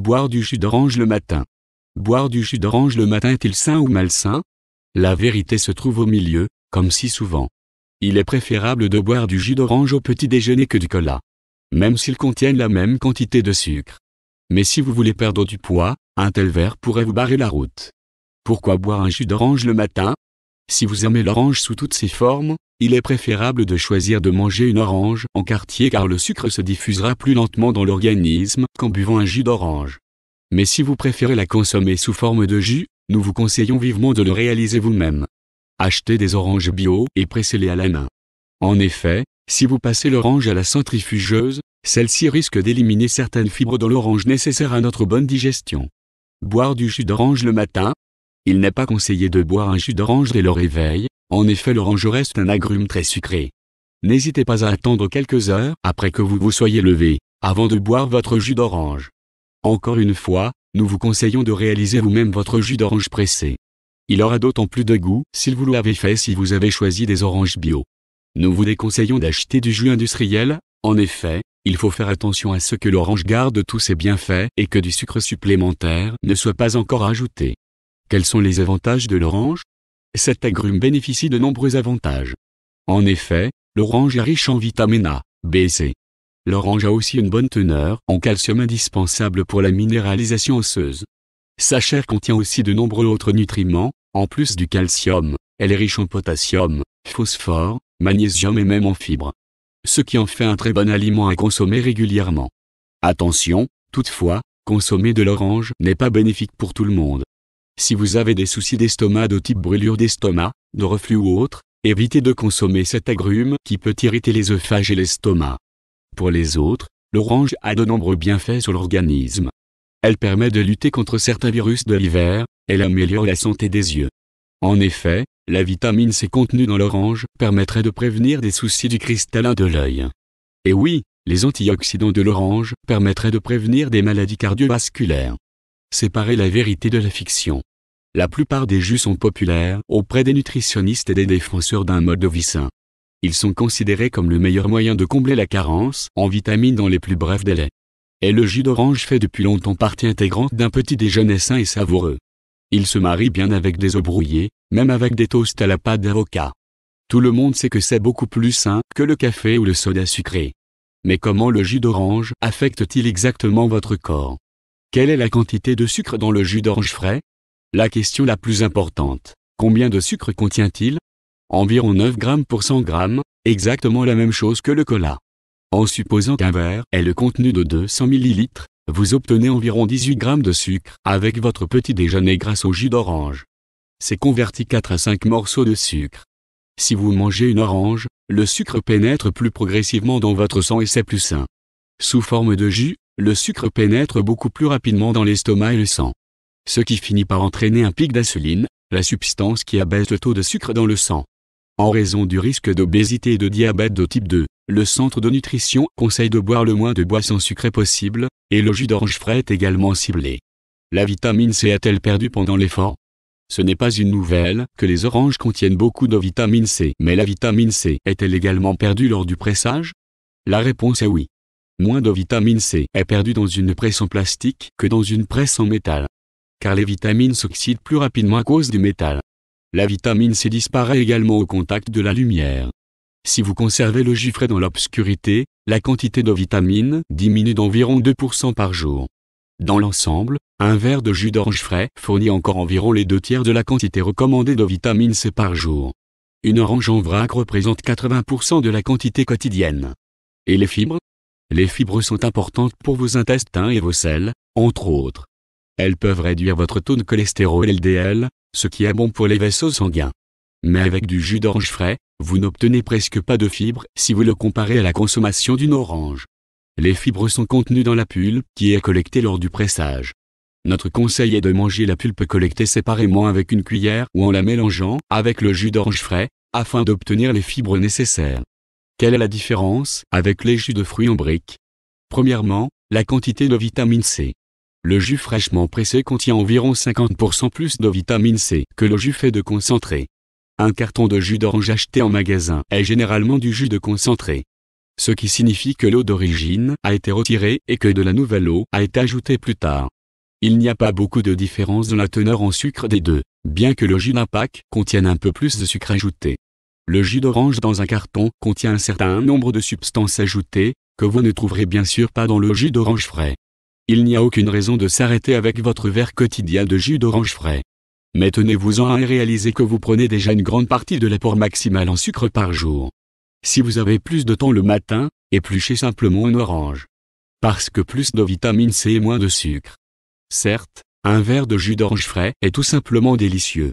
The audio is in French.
Boire du jus d'orange le matin. Boire du jus d'orange le matin est-il sain ou malsain? La vérité se trouve au milieu, comme si souvent. Il est préférable de boire du jus d'orange au petit déjeuner que du cola, même s'ils contiennent la même quantité de sucre. Mais si vous voulez perdre du poids, un tel verre pourrait vous barrer la route. Pourquoi boire un jus d'orange le matin? Si vous aimez l'orange sous toutes ses formes, il est préférable de choisir de manger une orange en quartier car le sucre se diffusera plus lentement dans l'organisme qu'en buvant un jus d'orange. Mais si vous préférez la consommer sous forme de jus, nous vous conseillons vivement de le réaliser vous-même. Achetez des oranges bio et pressez-les à la main. En effet, si vous passez l'orange à la centrifugeuse, celle-ci risque d'éliminer certaines fibres dans l'orange nécessaires à notre bonne digestion. Boire du jus d'orange le matin? Il n'est pas conseillé de boire un jus d'orange dès le réveil, en effet l'orange reste un agrume très sucré. N'hésitez pas à attendre quelques heures après que vous vous soyez levé, avant de boire votre jus d'orange. Encore une fois, nous vous conseillons de réaliser vous-même votre jus d'orange pressé. Il aura d'autant plus de goût s'il vous l'avez fait si vous avez choisi des oranges bio. Nous vous déconseillons d'acheter du jus industriel, en effet, il faut faire attention à ce que l'orange garde tous ses bienfaits et que du sucre supplémentaire ne soit pas encore ajouté. Quels sont les avantages de l'orange? Cet agrume bénéficie de nombreux avantages. En effet, l'orange est riche en vitamine A, B et C. L'orange a aussi une bonne teneur en calcium indispensable pour la minéralisation osseuse. Sa chair contient aussi de nombreux autres nutriments, en plus du calcium, elle est riche en potassium, phosphore, magnésium et même en fibres. Ce qui en fait un très bon aliment à consommer régulièrement. Attention, toutefois, consommer de l'orange n'est pas bénéfique pour tout le monde. Si vous avez des soucis d'estomac de type brûlure d'estomac, de reflux ou autre, évitez de consommer cet agrume qui peut irriter l'œsophage et l'estomac. Pour les autres, l'orange a de nombreux bienfaits sur l'organisme. Elle permet de lutter contre certains virus de l'hiver, elle améliore la santé des yeux. En effet, la vitamine C contenue dans l'orange permettrait de prévenir des soucis du cristallin de l'œil. Et oui, les antioxydants de l'orange permettraient de prévenir des maladies cardiovasculaires. Séparer la vérité de la fiction. La plupart des jus sont populaires auprès des nutritionnistes et des défenseurs d'un mode de vie sain. Ils sont considérés comme le meilleur moyen de combler la carence en vitamines dans les plus brefs délais. Et le jus d'orange fait depuis longtemps partie intégrante d'un petit déjeuner sain et savoureux. Il se marie bien avec des œufs brouillés, même avec des toasts à la pâte d'avocat. Tout le monde sait que c'est beaucoup plus sain que le café ou le soda sucré. Mais comment le jus d'orange affecte-t-il exactement votre corps? Quelle est la quantité de sucre dans le jus d'orange frais? La question la plus importante, combien de sucre contient-il? Environ 9 grammes pour 100 grammes, exactement la même chose que le cola. En supposant qu'un verre ait le contenu de 200 ml, vous obtenez environ 18 grammes de sucre avec votre petit déjeuner grâce au jus d'orange. C'est converti 4 à 5 morceaux de sucre. Si vous mangez une orange, le sucre pénètre plus progressivement dans votre sang et c'est plus sain. Sous forme de jus, le sucre pénètre beaucoup plus rapidement dans l'estomac et le sang. Ce qui finit par entraîner un pic d'insuline, la substance qui abaisse le taux de sucre dans le sang. En raison du risque d'obésité et de diabète de type 2, le centre de nutrition conseille de boire le moins de boissons sucrées possible, et le jus d'orange frais est également ciblé. La vitamine C a-t-elle perdu pendant l'effort? Ce n'est pas une nouvelle que les oranges contiennent beaucoup de vitamine C, mais la vitamine C est-elle également perdue lors du pressage? La réponse est oui. Moins de vitamine C est perdue dans une presse en plastique que dans une presse en métal. Car les vitamines s'oxydent plus rapidement à cause du métal. La vitamine C disparaît également au contact de la lumière. Si vous conservez le jus frais dans l'obscurité, la quantité de vitamine diminue d'environ 2% par jour. Dans l'ensemble, un verre de jus d'orange frais fournit encore environ les 2/3 de la quantité recommandée de vitamine C par jour. Une orange en vrac représente 80% de la quantité quotidienne. Et les fibres? Les fibres sont importantes pour vos intestins et vos selles, entre autres. Elles peuvent réduire votre taux de cholestérol LDL, ce qui est bon pour les vaisseaux sanguins. Mais avec du jus d'orange frais, vous n'obtenez presque pas de fibres si vous le comparez à la consommation d'une orange. Les fibres sont contenues dans la pulpe qui est collectée lors du pressage. Notre conseil est de manger la pulpe collectée séparément avec une cuillère ou en la mélangeant avec le jus d'orange frais, afin d'obtenir les fibres nécessaires. Quelle est la différence avec les jus de fruits en briques? Premièrement, la quantité de vitamine C. Le jus fraîchement pressé contient environ 50% plus de vitamine C que le jus fait de concentré. Un carton de jus d'orange acheté en magasin est généralement du jus de concentré. Ce qui signifie que l'eau d'origine a été retirée et que de la nouvelle eau a été ajoutée plus tard. Il n'y a pas beaucoup de différence dans la teneur en sucre des deux, bien que le jus d'un pack contienne un peu plus de sucre ajouté. Le jus d'orange dans un carton contient un certain nombre de substances ajoutées, que vous ne trouverez bien sûr pas dans le jus d'orange frais. Il n'y a aucune raison de s'arrêter avec votre verre quotidien de jus d'orange frais. Mais tenez-vous-en à et réalisez que vous prenez déjà une grande partie de l'apport maximal en sucre par jour. Si vous avez plus de temps le matin, épluchez simplement une orange. Parce que plus de vitamine C et moins de sucre. Certes, un verre de jus d'orange frais est tout simplement délicieux.